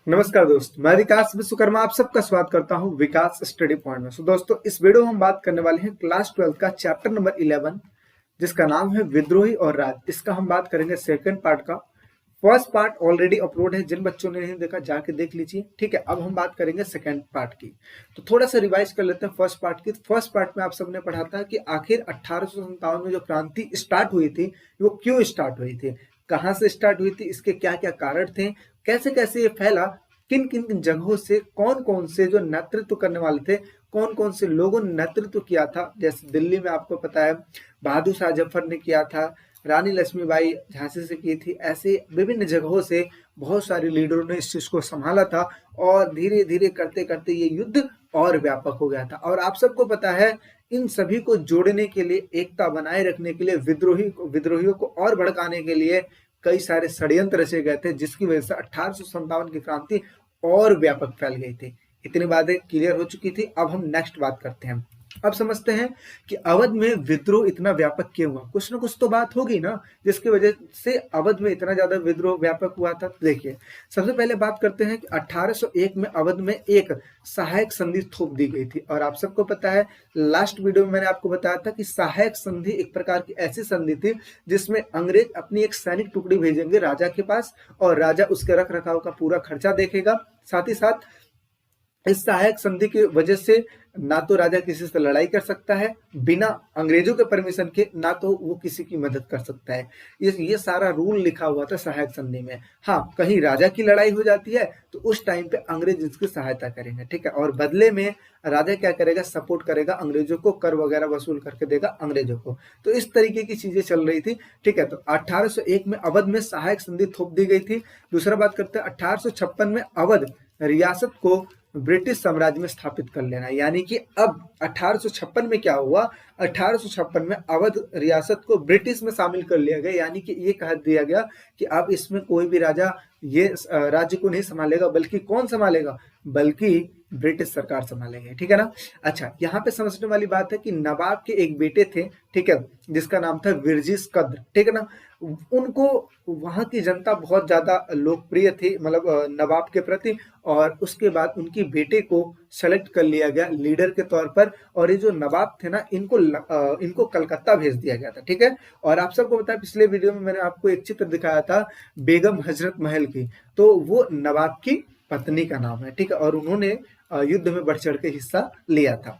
नमस्कार दोस्त, मैं विकास विश्वकर्मा आप सबका स्वागत करता हूं विकास स्टडी पॉइंट में। दोस्तों, इस वीडियो में हम बात करने वाले हैं क्लास 12 का चैप्टर नंबर 11 जिसका नाम है विद्रोही और राज। इसका हम बात करेंगे सेकंड पार्ट का। फर्स्ट पार्ट ऑलरेडी अपलोड है, जिन बच्चों ने नहीं देखा जाके देख लीजिए। ठीक है, अब हम बात करेंगे सेकंड पार्ट की। तो थोड़ा सा रिवाइज कर लेते हैं फर्स्ट पार्ट की। फर्स्ट पार्ट में आप सबने पढ़ा था कि आखिर 1857 में जो क्रांति स्टार्ट हुई थी वो क्यों स्टार्ट हुई थी, कहाँ से स्टार्ट हुई थी, इसके क्या क्या कारण थे, कैसे कैसे ये फैला, किन किन जगहों से, कौन कौन से जो नेतृत्व करने वाले थे, कौन कौन से लोगों ने नेतृत्व किया था। जैसे दिल्ली में आपको पता है बहादुर शाह जफर ने किया था, रानी लक्ष्मीबाई झांसी से की थी। ऐसे विभिन्न जगहों से बहुत सारे लीडरों ने इस चीज को संभाला था और धीरे धीरे करते करते ये युद्ध और व्यापक हो गया था। और आप सबको पता है इन सभी को जोड़ने के लिए, एकता बनाए रखने के लिए, विद्रोहियों को और भड़काने के लिए कई सारे षड्यंत्र रचे गए थे, जिसकी वजह से 1857 की क्रांति और व्यापक फैल गई थी। इतनी बातें क्लियर हो चुकी थी। अब हम नेक्स्ट बात करते हैं। अब समझते हैं कि अवध में विद्रोह इतना व्यापक क्यों हुआ। कुछ ना कुछ तो बात होगी ना जिसकी वजह से अवध में इतना ज्यादा विद्रोह व्यापक हुआ था। देखिए, सबसे पहले बात करते हैं कि 1801 में अवध में एक सहायक संधि थोप दी गई थी। और आप सबको पता है, लास्ट वीडियो में मैंने आपको बताया था कि सहायक संधि एक प्रकार की ऐसी संधि थी जिसमें अंग्रेज अपनी एक सैनिक टुकड़ी भेजेंगे राजा के पास और राजा उसके रख रखाव का पूरा खर्चा देखेगा। साथ ही साथ इस सहायक संधि की वजह से ना तो राजा किसी से लड़ाई कर सकता है बिना अंग्रेजों के परमिशन के, ना तो वो किसी की मदद कर सकता है। ये सारा रूल लिखा हुआ था सहायक संधि में। हाँ, कहीं राजा की लड़ाई हो जाती है तो उस टाइम पे अंग्रेज इसकी सहायता करेंगे। ठीक है, और बदले में राजा क्या करेगा, सपोर्ट करेगा अंग्रेजों को, कर वगैरह वसूल करके देगा अंग्रेजों को। तो इस तरीके की चीजें चल रही थी। ठीक है, तो 1801 में अवध में सहायक संधि थोप दी गई थी। दूसरा बात करते हैं 1856 में अवध रियासत को ब्रिटिश साम्राज्य में स्थापित कर लेना। यानी कि अब 1856 में क्या हुआ, 1856 में अवध रियासत को ब्रिटिश में शामिल कर लिया गया। यानी कि ये कह दिया गया कि अब इसमें कोई भी राजा ये राज्य को नहीं संभालेगा, बल्कि कौन संभालेगा, बल्कि ब्रिटिश सरकार संभालेगी। ठीक है ना। अच्छा, यहाँ पे समझने वाली बात है कि नवाब के एक बेटे थे, ठीक है, जिसका नाम था विरजिस कद्र। ठीक है ना। उनको वहां की जनता बहुत ज्यादा लोकप्रिय थी, मतलब नवाब के प्रति। और उसके बाद उनकी बेटे को सेलेक्ट कर लिया गया लीडर के तौर पर। और ये जो नवाब थे ना, इनको कलकत्ता भेज दिया गया था। ठीक है। और आप सबको पता है, पिछले वीडियो में मैंने आपको एक चित्र दिखाया था बेगम हजरत महल की, तो वो नवाब की पत्नी का नाम है। ठीक है, और उन्होंने युद्ध में बढ़ चढ़ के हिस्सा लिया था।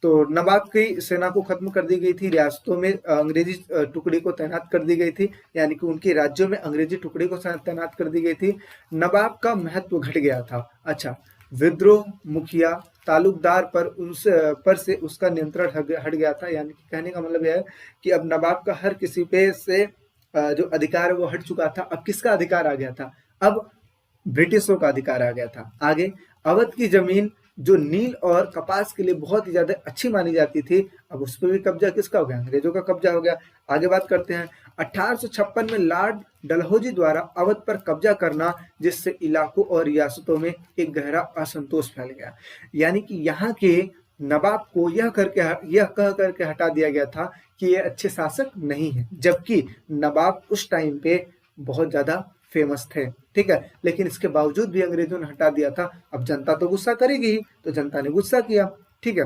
तो नवाब की सेना को खत्म कर दी गई थी, रियासतों में अंग्रेजी टुकड़ी को तैनात कर दी गई थी, यानी कि उनके राज्यों में अंग्रेजी टुकड़ी को तैनात कर दी गई थी। नवाब का महत्व घट गया था। अच्छा, विद्रोह मुखिया तालुकदार पर से उसका नियंत्रण हट गया था। यानी कि कहने का मतलब यह है कि अब नवाब का हर किसी पे से जो अधिकार है वो हट चुका था। अब किसका अधिकार आ गया था, अब ब्रिटिशों का अधिकार आ गया था। आगे अवध की जमीन जो नील और कपास के लिए बहुत ही ज्यादा अच्छी मानी जाती थी, अब उस पर भी कब्जा किसका हो गया, अंग्रेजों का कब्जा हो गया। आगे बात करते हैं 1856 में लॉर्ड डलहौजी द्वारा अवध पर कब्जा करना, जिससे इलाकों और रियासतों में एक गहरा असंतोष फैल गया। यानी कि यहाँ के नवाब को यह कह करके हटा दिया गया था कि ये अच्छे शासक नहीं है, जबकि नवाब उस टाइम पे बहुत ज्यादा फेमस थे। ठीक है, लेकिन इसके बावजूद भी अंग्रेजों ने हटा दिया था। अब जनता तो गुस्सा करेगी ही, तो जनता ने गुस्सा किया। ठीक है,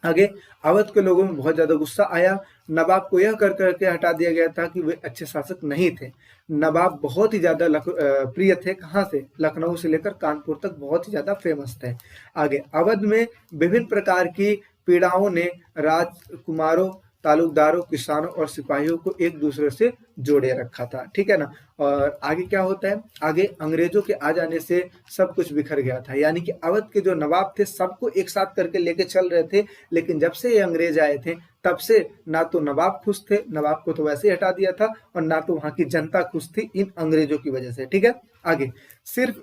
आगे अवध के लोगों में बहुत ज्यादा गुस्सा आया। नवाब को यह कर करके हटा दिया गया था कि वे अच्छे शासक नहीं थे। नवाब बहुत ही ज्यादा प्रिय थे, कहाँ से, लखनऊ से लेकर कानपुर तक बहुत ही ज्यादा फेमस थे। आगे अवध में विभिन्न प्रकार की पीड़ाओं ने राजकुमारों, तालुकदारों, किसानों और सिपाहियों को एक दूसरे से जोड़े रखा था। ठीक है ना। और आगे क्या होता है, आगे अंग्रेजों के आ जाने से सब कुछ बिखर गया था। यानी कि अवध के जो नवाब थे सबको एक साथ करके लेके चल रहे थे, लेकिन जब से ये अंग्रेज आए थे तब से ना तो नवाब खुश थे, नवाब को तो वैसे ही हटा दिया था, और ना तो वहां की जनता खुश थी इन अंग्रेजों की वजह से। ठीक है, आगे सिर्फ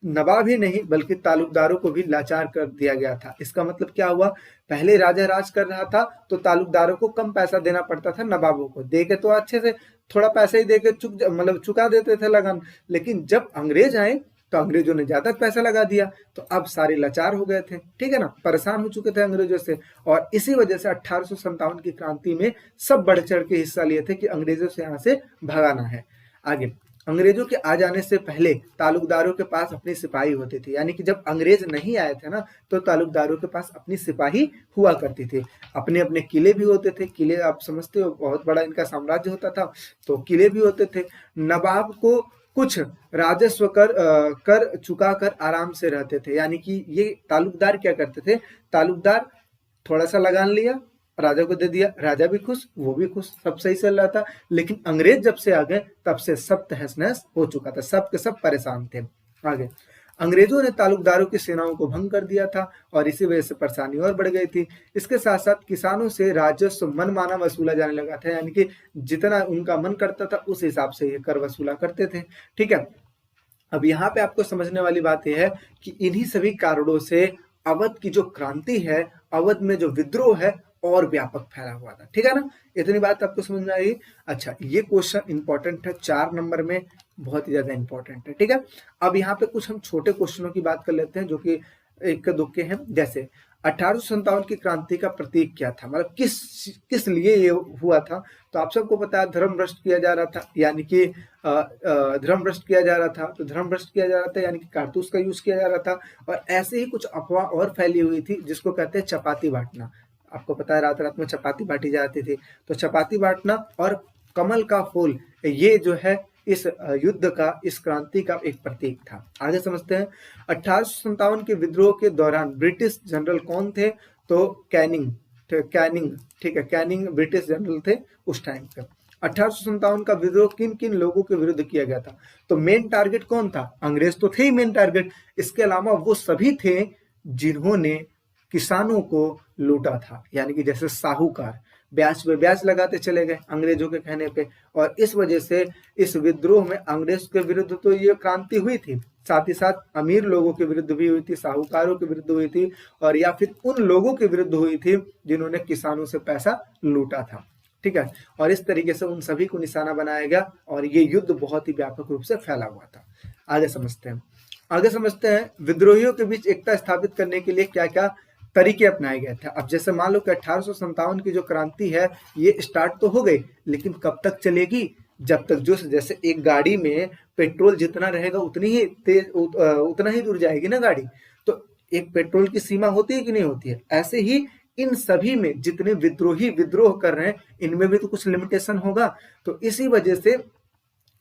नवाब ही नहीं बल्कि तालुकदारों को भी लाचार कर दिया गया था। इसका मतलब क्या हुआ, पहले राजा राज कर रहा था तो तालुकदारों को कम पैसा देना पड़ता था, नवाबों को दे के तो अच्छे से थोड़ा पैसा ही दे के चुका देते थे लगान। लेकिन जब अंग्रेज आए तो अंग्रेजों ने ज्यादा पैसा लगा दिया, तो अब सारे लाचार हो गए थे। ठीक है ना, परेशान हो चुके थे अंग्रेजों से। और इसी वजह से 1857 की क्रांति में सब बढ़ चढ़ के हिस्सा लिए थे कि अंग्रेजों से यहाँ से भगाना है। आगे अंग्रेजों के आ जाने से पहले तालुकदारों के पास अपनी सिपाही होती थी, यानी कि जब अंग्रेज नहीं आए थे ना, तो तालुकदारों के पास अपनी सिपाही हुआ करती थी। अपने अपने किले भी होते थे, किले आप समझते हो बहुत बड़ा इनका साम्राज्य होता था, तो किले भी होते थे। नवाब को कुछ राजस्व कर चुका कर आराम से रहते थे, यानी कि ये तालुकदार क्या करते थे, तालुकदार थोड़ा सा लगान लिया, राजा को दे दिया, राजा भी खुश, वो भी खुश, सब सही चल रहा था। लेकिन अंग्रेज जब से आ गए तब से सब तहस नहस हो चुका था, सब के सब परेशान थे। आगे अंग्रेजों ने तालुकदारों की सेनाओं को भंग कर दिया था और इसी वजह से परेशानी और बढ़ गई थी। इसके साथ साथ किसानों से राजस्व मनमाना वसूला जाने लगा था, यानी कि जितना उनका मन करता था उस हिसाब से ये कर वसूला करते थे। ठीक है, अब यहाँ पे आपको समझने वाली बात यह है कि इन्हीं सभी कारणों से अवध की जो क्रांति है, अवध में जो विद्रोह है, और व्यापक फैला हुआ था। ठीक है ना, इतनी बात आपको समझ में आई। अच्छा, ये क्वेश्चन इंपॉर्टेंट है, 4 नंबर में बहुत ही ज्यादा इंपॉर्टेंट है। ठीक है, अब यहाँ पे कुछ हम छोटे क्वेश्चनों की बात कर लेते हैं जो कि एक दुक्के हैं। जैसे 1857 की क्रांति का प्रतीक क्या था, मतलब किस लिए ये हुआ था। तो आप सबको पता है धर्म भ्रष्ट किया जा रहा था, यानी कि धर्म भ्रष्ट किया जा रहा था। तो धर्म भ्रष्ट किया जा रहा था यानी कि कारतूस का यूज किया जा रहा था, और ऐसे ही कुछ अफवाह और फैली हुई थी जिसको कहते हैं चपाती बांटना। आपको पता है रात रात में चपाती बांटी जाती थी, तो चपाती बांटना और कमल का फूल, ये जो है इस युद्ध का, इस क्रांति का एक प्रतीक था। आगे समझते हैं। 1857 के विद्रोह के दौरान ब्रिटिश जनरल कौन थे, तो कैनिंग। ठीक है, कैनिंग ब्रिटिश जनरल थे उस टाइम पे। 1857 का विद्रोह किन किन लोगों के विरुद्ध किया गया था, तो मेन टारगेट कौन था, अंग्रेज तो थे ही मेन टारगेट, इसके अलावा वो सभी थे जिन्होंने किसानों को लूटा था, यानी कि जैसे साहूकार ब्याज पे ब्याज लगाते चले गए अंग्रेजों के कहने पे, और इस वजह से इस विद्रोह में अंग्रेज के विरुद्ध तो ये क्रांति हुई थी, साथ ही साथ अमीर लोगों के विरुद्ध भी हुई थी, साहूकारों के विरुद्ध हुई थी, और या फिर उन लोगों के विरुद्ध हुई थी जिन्होंने किसानों से पैसा लूटा था। ठीक है, और इस तरीके से उन सभी को निशाना बनाया गया और ये युद्ध बहुत ही व्यापक रूप से फैला हुआ था। आगे समझते हैं विद्रोहियों के बीच एकता स्थापित करने के लिए क्या क्या तरीके अपनाए गए थे। अब जैसे मान लो कि 1857 की जो क्रांति है ये स्टार्ट तो हो गई, लेकिन कब तक चलेगी, जब तक जो जैसे एक गाड़ी में पेट्रोल जितना रहेगा उतनी ही तेज उतना ही दूर जाएगी ना गाड़ी, तो एक पेट्रोल की सीमा होती है कि नहीं होती है, ऐसे ही इन सभी में जितने विद्रोही विद्रोह कर रहे हैं इनमें भी तो कुछ लिमिटेशन होगा। तो इसी वजह से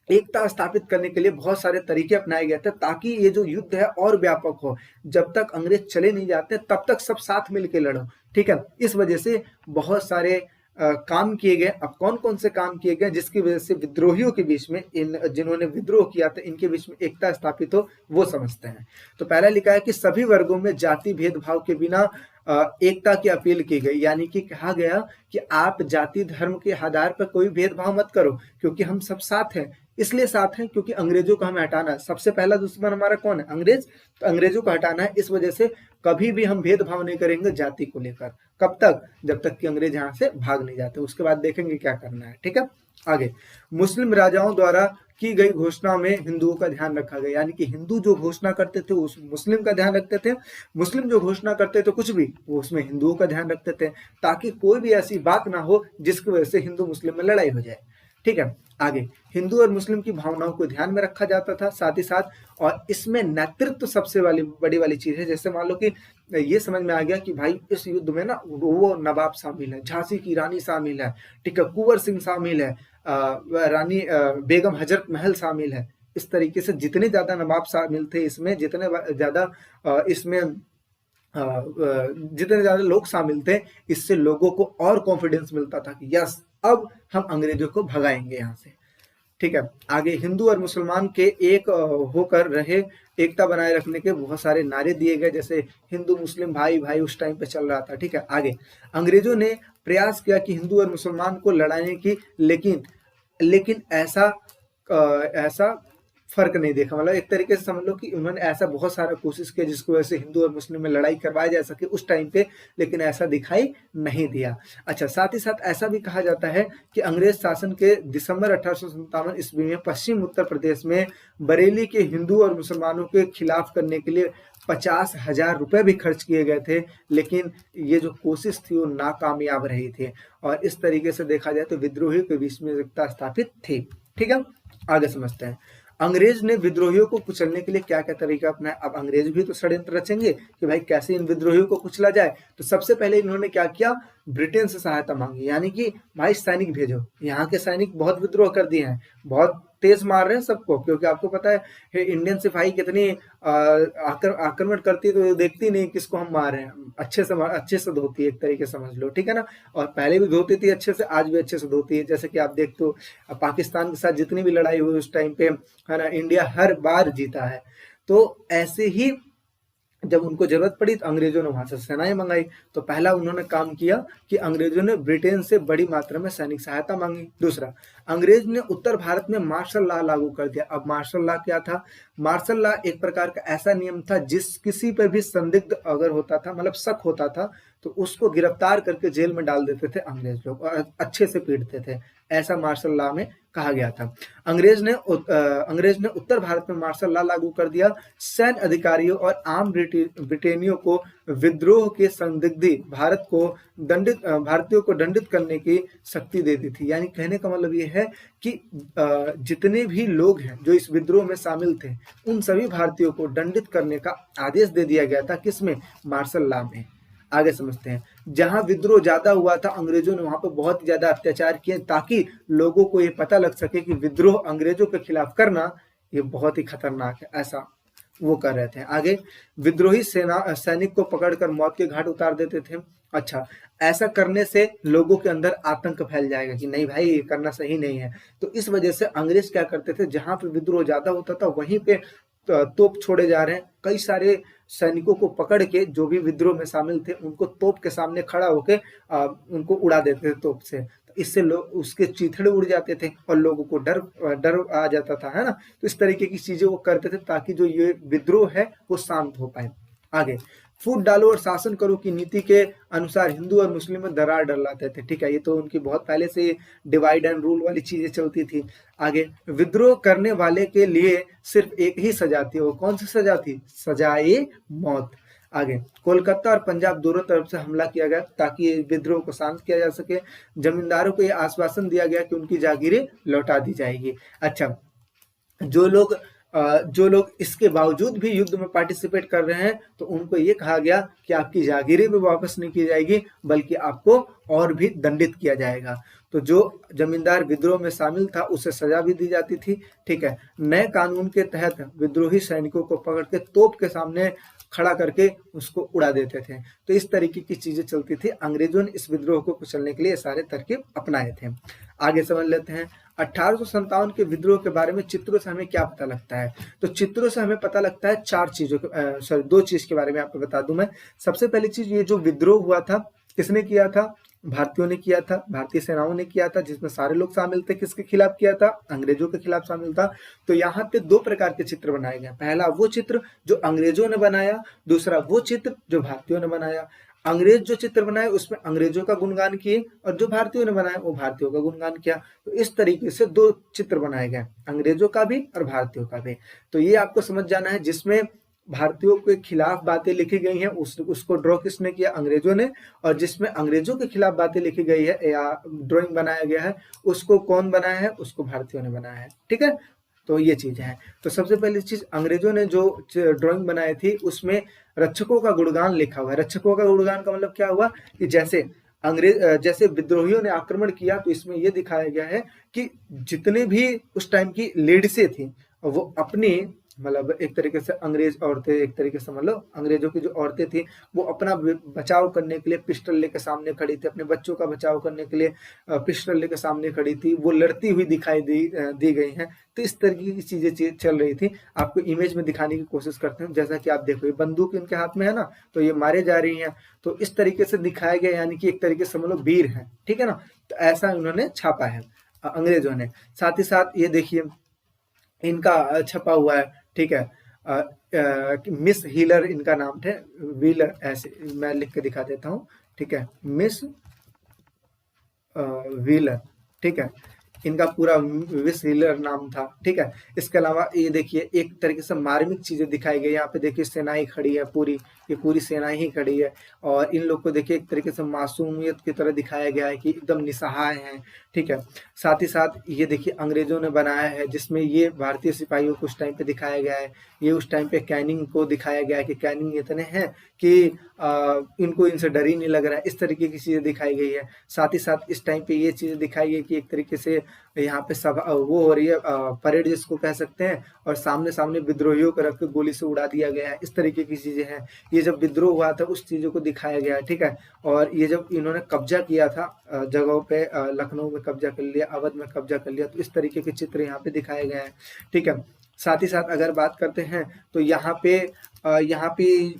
एकता स्थापित करने के लिए बहुत सारे तरीके अपनाए गए थे ताकि ये जो युद्ध है और व्यापक हो, जब तक अंग्रेज चले नहीं जाते तब तक सब साथ मिलकर लड़ो। ठीक है, इस वजह से बहुत सारे काम किए गए। अब कौन कौन से काम किए गए जिसकी वजह से विद्रोहियों के बीच में, इन जिन्होंने विद्रोह किया था इनके बीच में एकता स्थापित हो, वो समझते हैं। तो पहला लिखा है कि सभी वर्गों में जाति भेदभाव के बिना एकता की अपील की गई, यानी कि कहा गया कि आप जाति धर्म के आधार पर कोई भेदभाव मत करो, क्योंकि हम सब साथ हैं। इसलिए साथ हैं क्योंकि अंग्रेजों को हमें हटाना है, सबसे पहला दुश्मन हमारा कौन है, अंग्रेज, तो अंग्रेजों को हटाना है। इस वजह से कभी भी हम भेदभाव नहीं करेंगे जाति को लेकर, कब तक, जब तक कि अंग्रेज यहाँ से भाग नहीं जाते, उसके बाद देखेंगे क्या करना है। ठीक है, आगे मुस्लिम राजाओं द्वारा की गई घोषणा में हिंदुओं का ध्यान रखा गया, यानी कि हिंदू जो घोषणा करते थे उस मुस्लिम का ध्यान रखते थे, मुस्लिम जो घोषणा करते थे कुछ भी वो उसमें हिंदुओं का ध्यान रखते थे, ताकि कोई भी ऐसी बात ना हो जिसकी वजह से हिंदू मुस्लिम में लड़ाई हो जाए। ठीक है, आगे हिंदू और मुस्लिम की भावनाओं को ध्यान में रखा जाता था, साथ ही साथ, और इसमें नेतृत्व सबसे बड़ी वाली चीज है। जैसे मान लो कि ये समझ में आ गया कि भाई इस युद्ध में ना वो नवाब शामिल है, झांसी की रानी शामिल है, ठीक है, कुंवर सिंह शामिल है, रानी बेगम हजरत महल शामिल है। इस तरीके से जितने ज्यादा नवाब शामिल थे इसमें, जितने ज्यादा लोग शामिल थे, इससे लोगों को और कॉन्फिडेंस मिलता था कि यस अब हम अंग्रेजों को भगाएंगे यहाँ से। ठीक है, आगे हिंदू और मुसलमान के एक होकर रहे, एकता बनाए रखने के बहुत सारे नारे दिए गए, जैसे हिंदू मुस्लिम भाई भाई उस टाइम पे चल रहा था। ठीक है, आगे अंग्रेजों ने प्रयास किया कि हिंदू और मुसलमान को लड़ाने की, लेकिन ऐसा फर्क नहीं देखा, मतलब एक तरीके से समझ लो कि उन्होंने ऐसा बहुत सारा कोशिश किया जिसकी वजह से हिंदू और मुस्लिम में लड़ाई करवाई जा सके उस टाइम पे, लेकिन ऐसा दिखाई नहीं दिया। अच्छा, साथ ही साथ ऐसा भी कहा जाता है कि अंग्रेज शासन के दिसंबर 1857 ईस्वी में पश्चिम उत्तर प्रदेश में बरेली के हिंदू और मुसलमानों के खिलाफ करने के लिए 50,000 रुपए भी खर्च किए गए थे, लेकिन ये जो कोशिश थी वो नाकामयाब रही थी, और इस तरीके से देखा जाए तो विद्रोहियों के बीच में एकता स्थापित थी। ठीक है, आगे समझते हैं। अंग्रेज ने विद्रोहियों को कुचलने के लिए क्या क्या तरीका अपनाया। अब अंग्रेज भी तो षड्यंत्र रचेंगे कि भाई कैसे इन विद्रोहियों को कुचला जाए। तो सबसे पहले इन्होंने क्या किया, ब्रिटेन से सहायता मांगी, यानी कि भाई सैनिक भेजो, यहाँ के सैनिक बहुत विद्रोह कर दिए हैं, बहुत तेज मार रहे हैं सबको, क्योंकि आपको पता है इंडियन सिपाही कितनी आक्रमण करती है, तो ये देखती नहीं किसको हम मार रहे हैं, अच्छे से धोती है, एक तरीके समझ लो, ठीक है ना। और पहले भी धोती थी अच्छे से, आज भी अच्छे से धोती है। जैसे कि आप देखते हो पाकिस्तान के साथ जितनी भी लड़ाई हुई उस टाइम पे, है ना, इंडिया हर बार जीता है। तो ऐसे ही जब उनको जरूरत पड़ी तो अंग्रेजों ने वहां से सेनाएं मंगाई। तो पहला उन्होंने काम किया कि अंग्रेजों ने ब्रिटेन से बड़ी मात्रा में सैनिक सहायता मांगी। दूसरा, अंग्रेज ने उत्तर भारत में मार्शल लॉ लागू कर दिया। अब मार्शल लॉ क्या था? मार्शल लॉ एक प्रकार का ऐसा नियम था जिस किसी पर भी संदिग्ध अगर होता था, मतलब शक होता था, तो उसको गिरफ्तार करके जेल में डाल देते थे अंग्रेज लोग और अच्छे से पीटते थे। ऐसा मार्शल लॉ में कहा गया था। अंग्रेज ने उत्तर भारत में मार्शल लॉ लागू कर दिया। सैन्य अधिकारियों और आम ब्रिटेनियों को विद्रोह के संदिग्ध भारतीयों को दंडित करने की शक्ति दे दी थी। यानी कहने का मतलब ये है कि जितने भी लोग हैं जो इस विद्रोह में शामिल थे, उन सभी भारतीयों को दंडित करने का आदेश दे दिया गया था। किसमें? मार्शल लॉ में। आगे समझते हैं। जहां विद्रोह ज्यादा हुआ था, अंग्रेजों ने वहां पर बहुत ही ज्यादा अत्याचार किए, ताकि लोगों को ये पता लग सके कि विद्रोह अंग्रेजों के खिलाफ करना ये बहुत ही खतरनाक है, ऐसा वो कर रहे थे। आगे, विद्रोही सैनिक को पकड़कर मौत के घाट उतार देते थे। अच्छा, ऐसा करने से लोगों के अंदर आतंक फैल जाएगा कि नहीं भाई, ये करना सही नहीं है। तो इस वजह से अंग्रेज क्या करते थे, जहां पे विद्रोह ज्यादा होता था वहीं पे तोप छोड़े जा रहे हैं। कई सारे सैनिकों को पकड़ के, जो भी विद्रोह में शामिल थे, उनको तोप के सामने खड़ा होके उनको उड़ा देते थे तोप से। तो इससे लोग, उसके चीथड़े उड़ जाते थे और लोगों को डर आ जाता था, है ना। तो इस तरीके की चीजें वो करते थे ताकि जो ये विद्रोह है वो शांत हो पाए। आगे, फूट डालो और शासन करो की नीति के अनुसार हिंदू और मुस्लिम में दरार डलाते थे। ठीक है, ये तो उनकी बहुत पहले से डिवाइड एंड रूल वाली चीजें चलती थी। आगे, विद्रोह करने वाले के लिए सिर्फ एक ही सजा थी। वो कौन सी सजा थी? सजाए मौत। आगे, कोलकाता और पंजाब दोनों तरफ से हमला किया गया ताकि विद्रोह को शांत किया जा सके। जमींदारों को यह आश्वासन दिया गया कि उनकी जागीरें लौटा दी जाएगी। अच्छा, जो लोग इसके बावजूद भी युद्ध में पार्टिसिपेट कर रहे हैं, तो उनको ये कहा गया कि आपकी जागीरें भी वापस नहीं की जाएगी, बल्कि आपको और भी दंडित किया जाएगा। तो जो जमींदार विद्रोह में शामिल था उसे सजा भी दी जाती थी। ठीक है, नए कानून के तहत विद्रोही सैनिकों को पकड़ के तोप के सामने खड़ा करके उसको उड़ा देते थे। तो इस तरीके की चीजें चलती थी। अंग्रेजों ने इस विद्रोह को कुचलने के लिए सारे तरकीब अपनाए थे। आगे समझ लेते हैं 1857 के विद्रोह के बारे में चित्रों से हमें क्या पता लगता है। तो चित्रों से हमें पता लगता है दो चीज के बारे में आपको बता दूं मैं। सबसे पहली चीज, ये जो विद्रोह हुआ था किसने किया था? भारतीयों ने किया था, भारतीय सेनाओं ने किया था, जिसमें सारे लोग शामिल थे। किसके खिलाफ किया था? अंग्रेजों के खिलाफ शामिल था। तो यहाँ पे दो प्रकार के चित्र बनाए गए। पहला वो चित्र जो अंग्रेजों ने बनाया, दूसरा वो चित्र जो भारतीयों ने बनाया। अंग्रेज जो चित्र बनाए उसमें अंग्रेजों का गुणगान किए, और जो भारतीयों ने बनाया वो भारतीयों का गुणगान किया। तो इस तरीके से दो चित्र बनाए गए, अंग्रेजों का भी और भारतीयों का भी। तो ये आपको समझ जाना है, जिसमें भारतीयों के खिलाफ बातें लिखी गई हैं उसको ड्रॉ किसने किया? अंग्रेजों ने। और जिसमें अंग्रेजों के खिलाफ बातें लिखी गई है या ड्राइंग बनाया गया है, उसको कौन बनाया है? उसको भारतीयों ने बनाया है। ठीक है, तो ये चीज है। तो सबसे पहली चीज, अंग्रेजों ने जो ड्राइंग बनाई थी उसमें रक्षकों का गुणगान लिखा हुआ है। रक्षकों का गुणगान का मतलब क्या हुआ कि जैसे विद्रोहियों ने आक्रमण किया, तो इसमें यह दिखाया गया है कि जितने भी उस टाइम की लेडीसें थी वो अपनी, मतलब एक तरीके से अंग्रेज औरतें, एक तरीके से समझ लो अंग्रेजों की जो औरतें थी वो अपना बचाव करने के लिए पिस्टल लेकर सामने खड़ी थी, अपने बच्चों का बचाव करने के लिए पिस्टल लेकर सामने खड़ी थी, वो लड़ती हुई दिखाई दी गई हैं। तो इस तरीके की चीजें चल रही थी। आपको इमेज में दिखाने की कोशिश करते हैं। जैसा कि आप देखो, ये बंदूक इनके हाथ में है ना, तो ये मारे जा रही हैं। तो इस तरीके से दिखाया गया, यानी कि एक तरीके से समझ लो वीर है। ठीक है ना, तो ऐसा उन्होंने छापा है अंग्रेजों ने। साथ ही साथ ये देखिए इनका छपा हुआ है। ठीक है, मिस हीलर इनका नाम थे, व्हीलर, ऐसे मैं लिख के दिखा देता हूँ। ठीक है, मिस व्हीलर। ठीक है, इनका पूरा विश हीलर नाम था, ठीक है। इसके अलावा ये देखिए एक तरीके से मार्मिक चीजें दिखाई गई, यहाँ पे देखिए सेनाएं खड़ी है पूरी, ये पूरी सेनाएं ही खड़ी है, और इन लोग को देखिए एक तरीके से मासूमियत की तरह दिखाया गया है कि एकदम निसहाय हैं, ठीक है। साथ ही साथ ये देखिए अंग्रेजों ने बनाया है, जिसमें ये भारतीय सिपाहियों को उस टाइम पे दिखाया गया है, ये उस टाइम पे कैनिंग को दिखाया गया है कि कैनिंग इतने हैं कि इनको इनसे डर ही नहीं लग रहा है, इस तरीके की चीजें दिखाई गई है। साथ ही साथ इस टाइम पे ये चीजें दिखाई गई कि एक तरीके से यहाँ पे सभा वो हो रही है, परेड जिसको कह सकते हैं, और सामने सामने विद्रोहियों को रख के गोली से उड़ा दिया गया है, इस तरीके की चीजें हैं। ये जब विद्रोह हुआ था उस चीजों को दिखाया गया है, ठीक है। और ये जब इन्होंने कब्जा किया था जगहों पे, लखनऊ में कब्जा कर लिया, अवध में कब्जा कर लिया, तो इस तरीके के चित्र यहाँ पे दिखाए गए हैं, ठीक है। साथ ही साथ अगर बात करते हैं तो यहाँ पे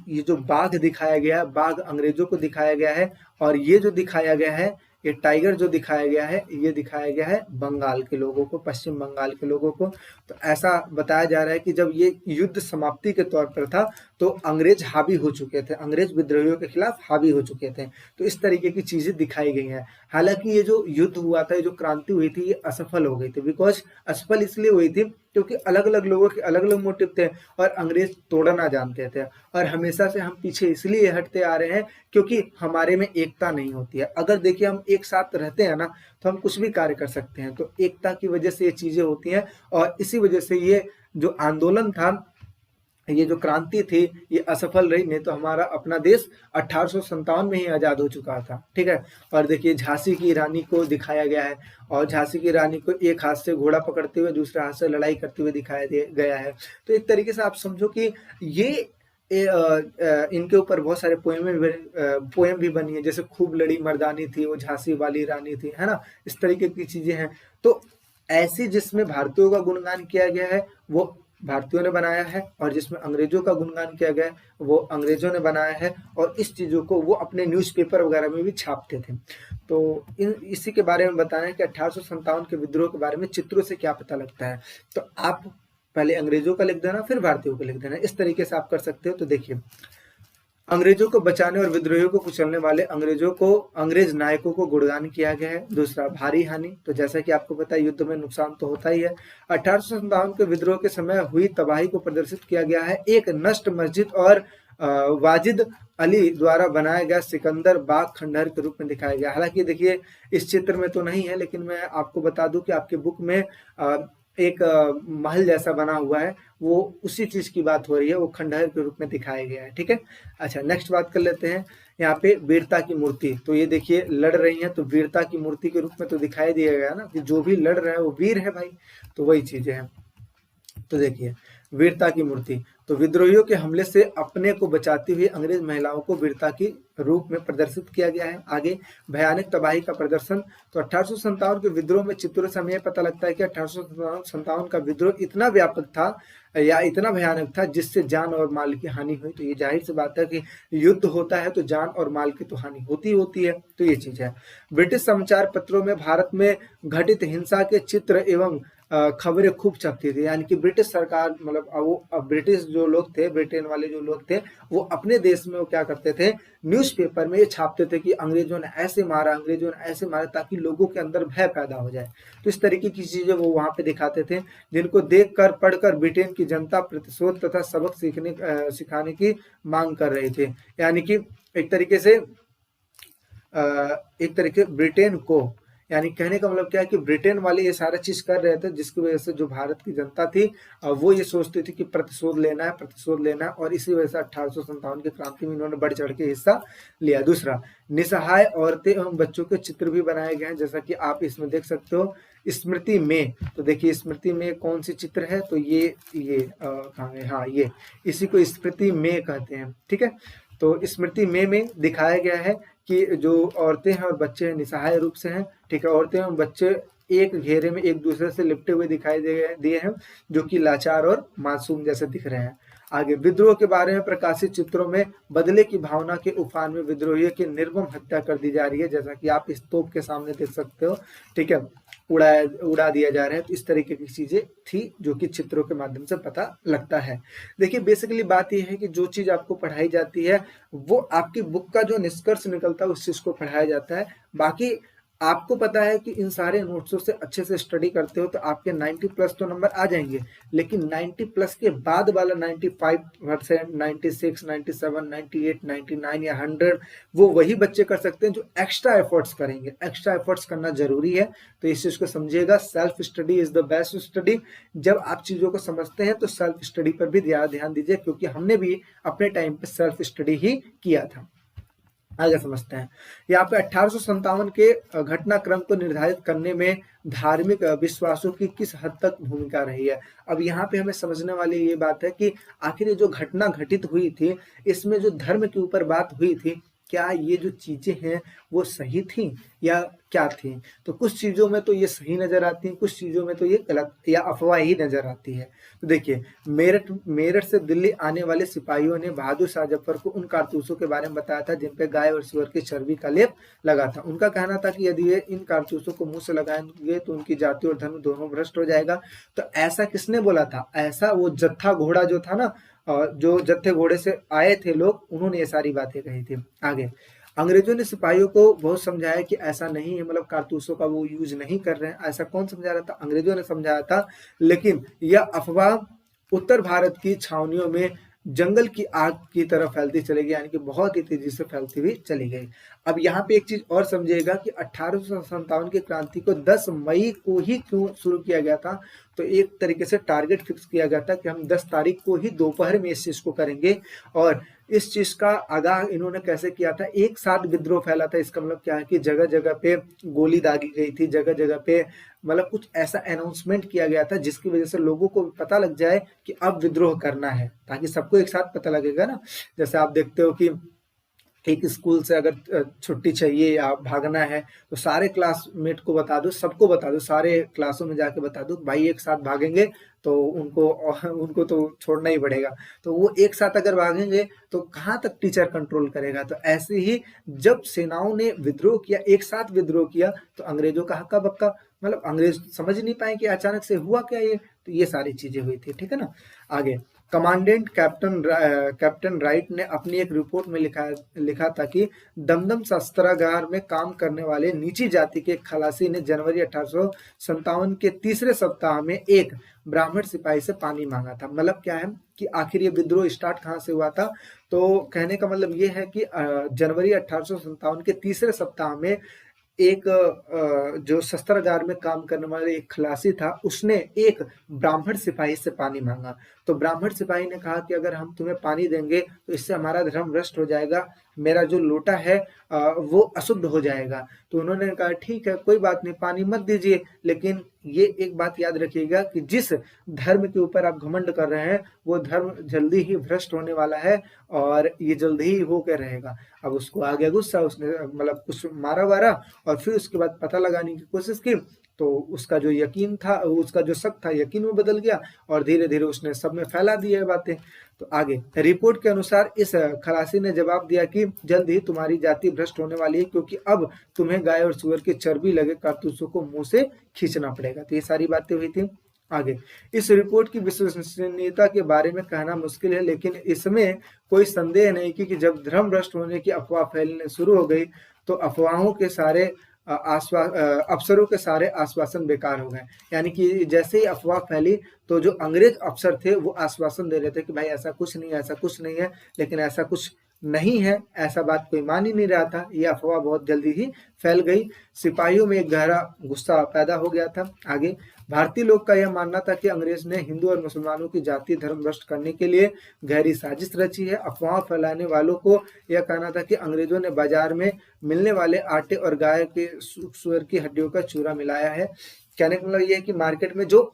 ये जो बाघ दिखाया गया है, बाघ अंग्रेजों को दिखाया गया है, और ये जो दिखाया गया है, ये टाइगर जो दिखाया गया है, ये दिखाया गया है बंगाल के लोगों को, पश्चिम बंगाल के लोगों को। तो ऐसा बताया जा रहा है कि जब ये युद्ध समाप्ति के तौर पर था तो अंग्रेज हावी हो चुके थे, अंग्रेज विद्रोहियों के खिलाफ हावी हो चुके थे, तो इस तरीके की चीजें दिखाई गई हैं। हालांकि ये जो युद्ध हुआ था, ये जो क्रांति हुई थी, ये असफल हो गई थी। बिकॉज असफल इसलिए हुई थी क्योंकि अलग अलग लोगों के अलग अलग मोटिव थे, और अंग्रेज तोड़ना जानते थे, और हमेशा से हम पीछे इसलिए हटते आ रहे हैं क्योंकि हमारे में एकता नहीं होती है। अगर देखिए हम एक साथ रहते हैं ना, तो हम कुछ भी कार्य कर सकते हैं, तो एकता की वजह से ये चीजें होती हैं, और इसी वजह से ये जो आंदोलन था, ये जो क्रांति थी, ये असफल रही, नहीं तो हमारा अपना देश 1857 में ही आजाद हो चुका था, ठीक है। और देखिए झांसी की रानी को दिखाया गया है, और झांसी की रानी को एक हाथ से घोड़ा पकड़ते हुए दूसरे हाथ से लड़ाई करते हुए दिखाया गया है। तो एक तरीके से आप समझो कि ये इनके ऊपर बहुत सारे पोएम भी बनी है, जैसे खूब लड़ी मर्दानी थी वो झांसी वाली रानी थी, है ना, इस तरीके की चीजें हैं। तो ऐसी जिसमें भारतीयों का गुणगान किया गया है वो भारतीयों ने बनाया है, और जिसमें अंग्रेजों का गुणगान किया गया है वो अंग्रेजों ने बनाया है, और इस चीजों को वो अपने न्यूज़पेपर वगैरह में भी छापते थे। तो इसी के बारे में बताना है कि 1857 के विद्रोह के बारे में चित्रों से क्या पता लगता है। तो आप पहले अंग्रेजों का लिख देना, फिर भारतीयों को लिख देना, इस तरीके से आप कर सकते हो। तो देखिए अंग्रेजों को बचाने और विद्रोहियों को कुचलने वाले अंग्रेज नायकों को गुणगान किया गया है। दूसरा, भारी हानि, तो जैसा कि आपको पता है युद्ध में नुकसान तो होता ही है। 1857 के विद्रोह के समय हुई तबाही को प्रदर्शित किया गया है। एक नष्ट मस्जिद और वाजिद अली द्वारा बनाया गया सिकंदर बाग खंडहर के रूप में दिखाया गया। हालांकि देखिए इस चित्र में तो नहीं है, लेकिन मैं आपको बता दूं कि आपके बुक में एक महल जैसा बना हुआ है, वो उसी चीज की बात हो रही है, वो खंडहर के रूप में दिखाया गया है, ठीक है। अच्छा, नेक्स्ट बात कर लेते हैं यहाँ पे वीरता की मूर्ति। तो ये देखिए लड़ रही हैं, तो वीरता की मूर्ति के रूप में तो दिखाई दिया गया ना कि जो भी लड़ रहा है वो वीर है भाई, तो वही चीजें हैं। तो देखिए वीरता की मूर्ति, तो विद्रोहियों के हमले से अपने को बचाती हुई अंग्रेज महिलाओं को वीरता की रूप में प्रदर्शित किया गया है। आगे भयानक तबाही का प्रदर्शन, तो 1857 के विद्रोह में चित्रों से हमें पता लगता है कि 1857 का विद्रोह इतना व्यापक था या इतना भयानक था जिससे जान और माल की हानि हुई। तो ये जाहिर सी बात है कि युद्ध होता है तो जान और माल की तो हानि होती है, तो ये चीज है। ब्रिटिश समाचार पत्रों में भारत में घटित हिंसा के चित्र एवं खबरें खूब छपती थी, यानी कि ब्रिटिश सरकार मतलब वो ब्रिटिश जो लोग थे, ब्रिटेन वाले जो लोग थे, वो अपने देश में वो क्या करते थे, न्यूज़पेपर में ये छापते थे कि अंग्रेजों ने ऐसे मारा, अंग्रेजों ने ऐसे मारा, ताकि लोगों के अंदर भय पैदा हो जाए। तो इस तरीके की चीजें वो वहां पे दिखाते थे, जिनको देखकर पढ़कर ब्रिटेन की जनता प्रतिशोध तथा सबक सिखाने की मांग कर रहे थे। यानी कि एक तरीके ब्रिटेन को, यानी कहने का मतलब क्या है कि ब्रिटेन वाले ये सारा चीज कर रहे थे, जिसकी वजह से जो भारत की जनता थी वो ये सोचती थी कि प्रतिशोध लेना है, और इसी वजह से 1857 की क्रांति में इन्होंने बढ़ चढ़ के हिस्सा लिया। दूसरा, निसहाय औरतें एवं बच्चों के चित्र भी बनाए गए हैं, जैसा कि आप इसमें देख सकते हो स्मृति में। तो देखिए स्मृति में कौन सी चित्र है, तो ये कहाँ है, हाँ ये, इसी को स्मृति में कहते हैं, ठीक है। तो स्मृति में दिखाया गया है कि जो औरतें हैं और बच्चे हैं निसहाय रूप से हैं, ठीक है। औरतें और बच्चे एक घेरे में एक दूसरे से लिपटे हुए दिखाई दिए हैं, जो कि लाचार और मासूम जैसे दिख रहे हैं। आगे, विद्रोह के बारे में प्रकाशित चित्रों में बदले की भावना के उफान में विद्रोहियों की निर्मम हत्या कर दी जा रही है, जैसा कि आप इस तोप के सामने देख सकते हो, ठीक है, उड़ा दिया जा रहा है। तो इस तरीके की चीजें थी जो कि चित्रों के माध्यम से पता लगता है। देखिए बेसिकली बात यह है कि जो चीज आपको पढ़ाई जाती है वो आपकी बुक का जो निष्कर्ष निकलता है उस चीज को पढ़ाया जाता है। बाकी आपको पता है कि इन सारे नोट्सों से अच्छे से स्टडी करते हो तो आपके 90 प्लस तो नंबर आ जाएंगे, लेकिन 90 प्लस के बाद वाला 95%, 96, 97, 98, 99 या 100 वो वही बच्चे कर सकते हैं जो एक्स्ट्रा एफर्ट्स करेंगे। एक्स्ट्रा एफर्ट्स करना जरूरी है, तो इस चीज को समझिएगा। Self study is the best study. जब आप चीजों को समझते हैं तो सेल्फ स्टडी पर भी ध्यान दीजिए, क्योंकि हमने भी अपने टाइम पे सेल्फ स्टडी ही किया था। आगे समझते हैं। यहाँ पे 1857 के घटनाक्रम को निर्धारित करने में धार्मिक विश्वासों की किस हद तक भूमिका रही है। अब यहाँ पे हमें समझने वाली ये बात है कि आखिर ये जो घटना घटित हुई थी, इसमें जो धर्म के ऊपर बात हुई थी, क्या ये जो चीजें हैं वो सही थी या क्या थी। तो कुछ चीजों में तो ये सही नजर आती है, कुछ चीजों में तो ये गलत या अफवाह ही नजर आती है। तो देखिए, मेरठ से दिल्ली आने वाले सिपाहियों ने बहादुर शाह जफर को उन कारतूसों के बारे में बताया था जिन पे गाय और सुअर की चर्बी का लेप लगा था। उनका कहना था कि यदि ये इन कारतूसों को मुंह से लगाएंगे तो उनकी जाति और धर्म दोनों भ्रष्ट हो जाएगा। तो ऐसा किसने बोला था? ऐसा वो जत्था घोड़ा जो था ना, जो जत्थे घोड़े से आए थे लोग, उन्होंने ये सारी बातें कही थी। आगे, अंग्रेजों ने सिपाहियों को बहुत समझाया कि ऐसा नहीं है, मतलब कारतूसों का वो यूज नहीं कर रहे हैं। ऐसा कौन समझा रहा था? अंग्रेजों ने समझाया था। लेकिन यह अफवाह उत्तर भारत की छावनियों में जंगल की आग की तरह फैलती चली गई, यानी कि बहुत ही तेजी से फैलती हुई चली गई। अब यहाँ पे एक चीज और समझिएगा कि 1857 की क्रांति को 10 मई को ही क्यों शुरू किया गया था। तो एक तरीके से टारगेट फिक्स किया गया था कि हम 10 तारीख को ही दोपहर में इस चीज को करेंगे। और इस चीज का आगाह इन्होंने कैसे किया था? एक साथ विद्रोह फैला था। इसका मतलब क्या है कि जगह जगह पे गोली दागी गई थी, जगह जगह पे मतलब कुछ ऐसा अनाउंसमेंट किया गया था जिसकी वजह से लोगों को पता लग जाए कि अब विद्रोह करना है, ताकि सबको एक साथ पता लगेगा ना। जैसे आप देखते हो कि एक स्कूल से अगर छुट्टी चाहिए या भागना है तो सारे क्लासमेट को बता दो, सबको बता दो, सारे क्लासों में जाके बता दो भाई एक साथ भागेंगे, तो उनको तो छोड़ना ही पड़ेगा। तो वो एक साथ अगर भागेंगे तो कहाँ तक टीचर कंट्रोल करेगा। तो ऐसे ही जब सेनाओं ने विद्रोह किया, एक साथ विद्रोह किया, तो अंग्रेजों का हक्का बक्का, मतलब अंग्रेज समझ नहीं पाए कि अचानक से हुआ क्या ये। तो ये सारी चीजें हुई थी, ठीक है ना। आगे, कमांडेंट कैप्टन राइट ने अपनी एक रिपोर्ट में लिखा था कि दमदम शस्त्रागार में काम करने वाले नीची जाति के खलासी ने जनवरी 1857 के तीसरे सप्ताह में एक ब्राह्मण सिपाही से पानी मांगा था। मतलब क्या है कि आखिर ये विद्रोह स्टार्ट कहाँ से हुआ था? तो कहने का मतलब ये है कि जनवरी 1857 के तीसरे सप्ताह में एक जो शस्त्रागार में काम करने वाले एक खलासी था, उसने एक ब्राह्मण सिपाही से पानी मांगा। तो ब्राह्मण सिपाही ने कहा कि अगर हम तुम्हें पानी देंगे तो इससे हमारा धर्म भ्रष्ट हो जाएगा, मेरा जो लोटा है वो अशुद्ध हो जाएगा। तो उन्होंने कहा ठीक है, कोई बात नहीं, पानी मत दीजिए, लेकिन ये एक बात याद रखिएगा कि जिस धर्म के ऊपर आप घमंड कर रहे हैं वो धर्म जल्दी ही भ्रष्ट होने वाला है और ये जल्दी ही होकर रहेगा। अब उसको आ गया गुस्सा, उसने मतलब कुछ मारा वारा और फिर उसके बाद पता लगाने की कोशिश की। तो उसका जो यकीन था, उसका जो शक था यकीन में बदल गया और धीरे धीरे उसने सब में फैला दी है बातें। तो आगे, रिपोर्ट के अनुसार इस खलासी ने जवाब दिया कि जल्द ही तुम्हारी जाति भ्रष्ट होने वाली है, क्योंकि अब तुम्हें गाय और सुअर की चर्बी लगे कारतूसों को मुंह से खींचना पड़ेगा। तो ये सारी बातें हुई थी। आगे, इस रिपोर्ट की विश्वसनीयता के बारे में कहना मुश्किल है, लेकिन इसमें कोई संदेह नहीं कि जब धर्म भ्रष्ट होने की अफवाह फैलने शुरू हो गई तो अफवाहों के सारे अफसरों के सारे आश्वासन बेकार हो गए। यानी कि जैसे ही अफवाह फैली तो जो अंग्रेज अफसर थे वो आश्वासन दे रहे थे कि भाई ऐसा कुछ नहीं है, ऐसा कुछ नहीं है, लेकिन ऐसा कुछ नहीं है, ऐसा बात कोई मान ही नहीं रहा था। ये अफवाह बहुत जल्दी ही फैल गई। सिपाहियों में एक गहरा गुस्सा पैदा हो गया था। आगे, भारतीय लोग का यह मानना था कि अंग्रेज ने हिंदू और मुसलमानों की जाति धर्म भ्रष्ट करने के लिए गहरी साजिश रची है। अफवाह फैलाने वालों को यह कहना था कि अंग्रेजों ने बाजार में मिलने वाले आटे और गाय के सुअर की हड्डियों का चूरा मिलाया है। कहने का मतलब यह है कि मार्केट में जो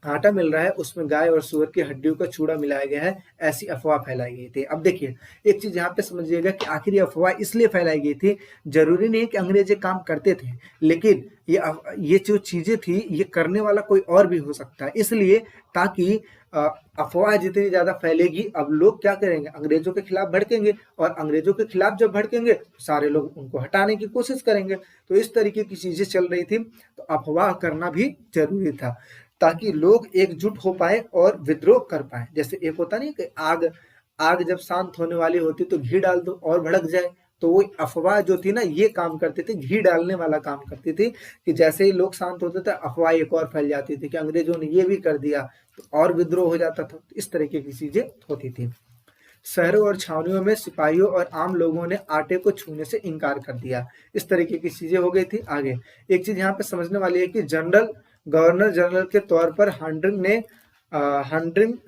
आटा मिल रहा है उसमें गाय और सुअर की हड्डियों का चूड़ा मिलाया गया है, ऐसी अफवाह फैलाई गई थी। अब देखिए, एक चीज यहाँ पे समझिएगा कि आखिर ये अफवाह इसलिए फैलाई गई थी, जरूरी नहीं कि अंग्रेज काम करते थे, लेकिन ये जो चीजें थी ये करने वाला कोई और भी हो सकता है। इसलिए ताकि अफवाह जितनी ज्यादा फैलेगी, अब लोग क्या करेंगे, अंग्रेजों के खिलाफ भड़केंगे, और अंग्रेजों के खिलाफ जब भड़केंगे तो सारे लोग उनको हटाने की कोशिश करेंगे। तो इस तरीके की चीजें चल रही थी। तो अफवाह करना भी जरूरी था ताकि लोग एकजुट हो पाए और विद्रोह कर पाए। जैसे एक होता नहीं कि आग जब शांत होने वाली होती तो घी डाल दो और भड़क जाए, तो वो अफवाह जो थी ना ये काम करती थी, घी डालने वाला काम करती थी कि जैसे ही लोग शांत होते थे अफवाह एक और फैल जाती थी कि अंग्रेजों ने ये भी कर दिया, तो और विद्रोह हो जाता था। इस तरीके की चीजें होती थी। शहरों और छावनियों में सिपाहियों और आम लोगों ने आटे को छूने से इनकार कर दिया। इस तरीके की चीजें हो गई थी। आगे एक चीज यहाँ पे समझने वाली है कि गवर्नर जनरल के तौर पर हंड्रिंग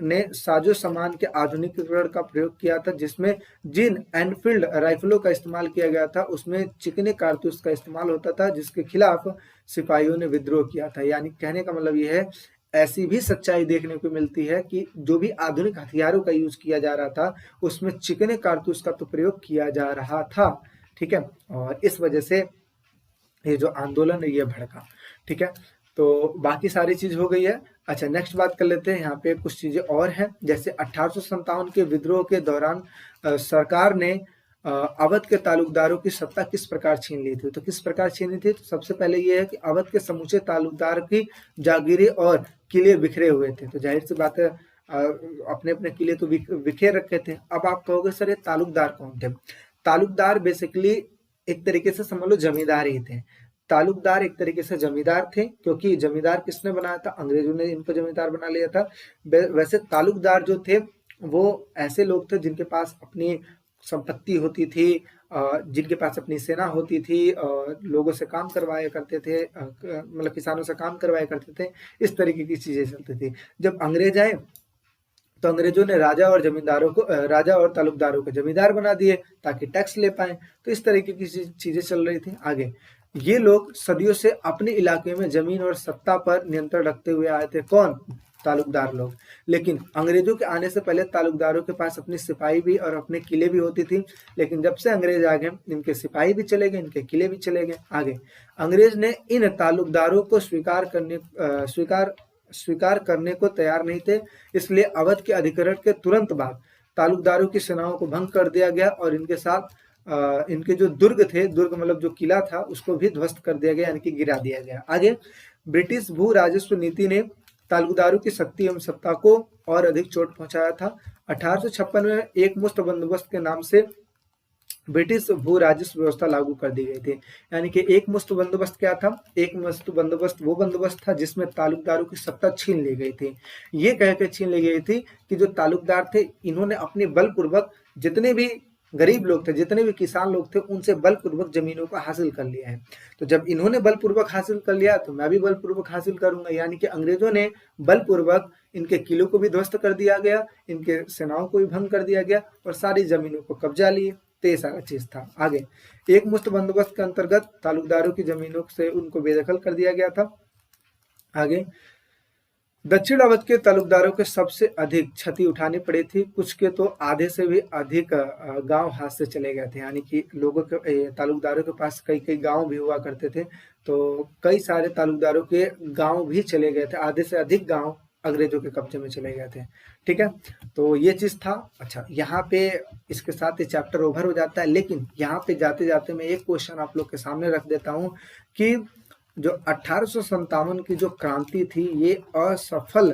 ने साजो सामान के आधुनिकीकरण का प्रयोग किया था, जिसमें जिन एनफील्ड राइफलों का इस्तेमाल किया गया था उसमें चिकने कारतूस का इस्तेमाल होता था, जिसके खिलाफ सिपाहियों ने विद्रोह किया था। यानी कहने का मतलब यह है, ऐसी भी सच्चाई देखने को मिलती है कि जो भी आधुनिक हथियारों का यूज किया जा रहा था उसमें चिकने कारतूस का तो प्रयोग किया जा रहा था। ठीक है, और इस वजह से ये जो आंदोलन है ये भड़का। ठीक है, तो बाकी सारी चीज हो गई है। अच्छा, नेक्स्ट बात कर लेते हैं। यहाँ पे कुछ चीजें और हैं, जैसे 1857 के विद्रोह के दौरान सरकार ने अवध के तालुकदारों की सत्ता किस प्रकार छीन ली थी। तो किस प्रकार छीनी थी, तो सबसे पहले ये है कि अवध के समूचे तालुकदार की जागीरें और किले बिखरे हुए थे। तो जाहिर सी बात है अपने अपने किले तो बिखेर रखे थे। अब आप कहोगे सर ये तालुकदार कौन थे। तालुकदार बेसिकली एक तरीके से समझ लो जमींदार ही थे। तालुकदार एक तरीके से जमींदार थे, क्योंकि जमींदार किसने बनाया था, अंग्रेजों ने इनको जमींदार बना लिया था। वैसे तालुकदार जो थे वो ऐसे लोग थे जिनके पास अपनी संपत्ति होती थी, जिनके पास अपनी सेना होती थी, लोगों से काम करवाया करते थे, मतलब किसानों से काम करवाया करते थे। इस तरीके की चीजें चलती थी। जब अंग्रेज आए तो अंग्रेजों ने राजा और तालुकदारों को जमींदार बना दिए ताकि टैक्स ले पाए। तो इस तरीके की चीजें चल रही थी। आगे ये लोग सदियों से अपने इलाके में जमीन और सत्ता पर नियंत्रण रखते हुए आए थे। कौन, तालुकदार लोग। लेकिन अंग्रेजों के आने से पहले तालुकदारों के पास अपनी सिपाही भी और अपने किले भी होती थी। लेकिन जब से अंग्रेज आ गए इनके सिपाही भी चले गए, इनके किले भी चले गए। आगे अंग्रेज ने इन तालुकदारों को स्वीकार करने को तैयार नहीं थे, इसलिए अवध के अधिग्रहण के तुरंत बाद तालुकदारों की सेनाओं को भंग कर दिया गया और इनके साथ इनके जो दुर्ग मतलब जो किला था उसको भी ध्वस्त कर दिया गया, यानी कि गिरा दिया गया। आगे ब्रिटिश भू राजस्व नीति ने तालुकदारों की शक्ति एवं सत्ता को और अधिक चोट पहुंचाया था। 1856 में एक मुश्त बंदोबस्त के नाम से ब्रिटिश भू राजस्व व्यवस्था लागू कर दी गई थी। यानी कि एक मुश्त बंदोबस्त क्या था, एक मुश्त बंदोबस्त वो बंदोबस्त था जिसमें तालुकदारों की सत्ता छीन ली गई थी। ये कह के छीन ली गई थी कि जो तालुकदार थे इन्होंने अपने बलपूर्वक जितने भी गरीब लोग थे, जितने भी किसान लोग थे, उनसे बलपूर्वक जमीनों को हासिल कर लिया है। तो जब इन्होंने बलपूर्वक हासिल कर लिया तो मैं भी बलपूर्वक हासिल करूंगा। यानी कि अंग्रेजों ने बलपूर्वक इनके किलों को भी ध्वस्त कर दिया गया, इनके सेनाओं को भी भंग कर दिया गया और सारी जमीनों को कब्जा लिए। तो ये सारा चीज था। आगे एक मुश्त बंदोबस्त के अंतर्गत तालुकदारों की जमीनों से उनको बेदखल कर दिया गया था। आगे दक्षिण अवध के तालुकदारों के सबसे अधिक क्षति उठानी पड़ी थी। कुछ के तो आधे से भी अधिक गांव हाथ से चले गए थे। यानी कि लोगों के तालुकदारों के पास कई कई गांव भी हुआ करते थे, तो कई सारे तालुकदारों के गांव भी चले गए थे। आधे से अधिक गांव अंग्रेजों के कब्जे में चले गए थे। ठीक है, तो ये चीज था। अच्छा, यहाँ पे इसके साथ ये चैप्टर ओवर हो जाता है, लेकिन यहाँ पे जाते जाते मैं एक क्वेश्चन आप लोग के सामने रख देता हूँ कि जो 1857 की जो क्रांति थी ये असफल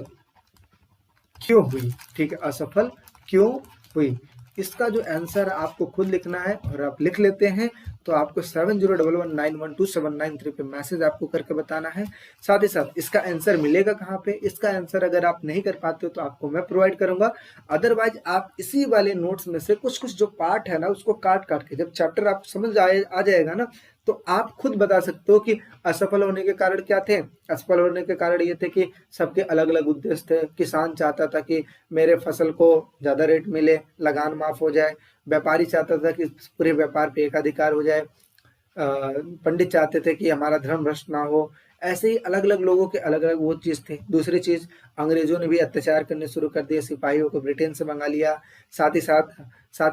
क्यों हुई। ठीक है, असफल क्यों हुई, इसका जो आंसर आपको खुद लिखना है और आप लिख लेते हैं तो आपको 7011912793 पे मैसेज आपको करके बताना है। साथ ही साथ इसका आंसर मिलेगा कहाँ पे, इसका आंसर अगर आप नहीं कर पाते हो तो आपको मैं प्रोवाइड करूंगा। अदरवाइज आप इसी वाले नोट्स में से कुछ कुछ जो पार्ट है ना उसको काट के जब चैप्टर आप समझ आ जाएगा ना तो आप खुद बता सकते हो कि असफल होने के कारण क्या थे। असफल होने के कारण ये थे कि सबके अलग अलग उद्देश्य थे। किसान चाहता था कि मेरे फसल को ज्यादा रेट मिले, लगान माफ हो जाए। व्यापारी चाहता था कि पूरे व्यापार पे एकाधिकार हो जाए। पंडित चाहते थे कि हमारा धर्म भ्रष्ट ना हो। ऐसे ही अलग अलग लोगों के अलग अलग वो चीज थे। दूसरी चीज, अंग्रेजों ने भी अत्याचार करने शुरू कर दिए, सिपाहियों को ब्रिटेन से मंगा लिया। साथ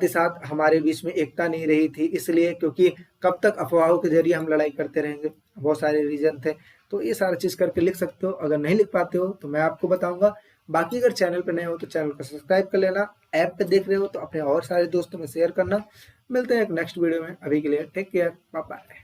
ही साथ हमारे बीच में एकता नहीं रही थी, इसलिए क्योंकि कब तक अफवाहों के जरिए हम लड़ाई करते रहेंगे। बहुत सारे रीजन थे। तो ये सारा चीज करके लिख सकते हो। अगर नहीं लिख पाते हो तो मैं आपको बताऊंगा। बाकी अगर चैनल पे नए हो तो चैनल को सब्सक्राइब कर लेना। ऐप पे देख रहे हो तो अपने और सारे दोस्तों में शेयर करना। मिलते हैं एक नेक्स्ट वीडियो में। अभी के लिए टेक केयर, बाय बाय।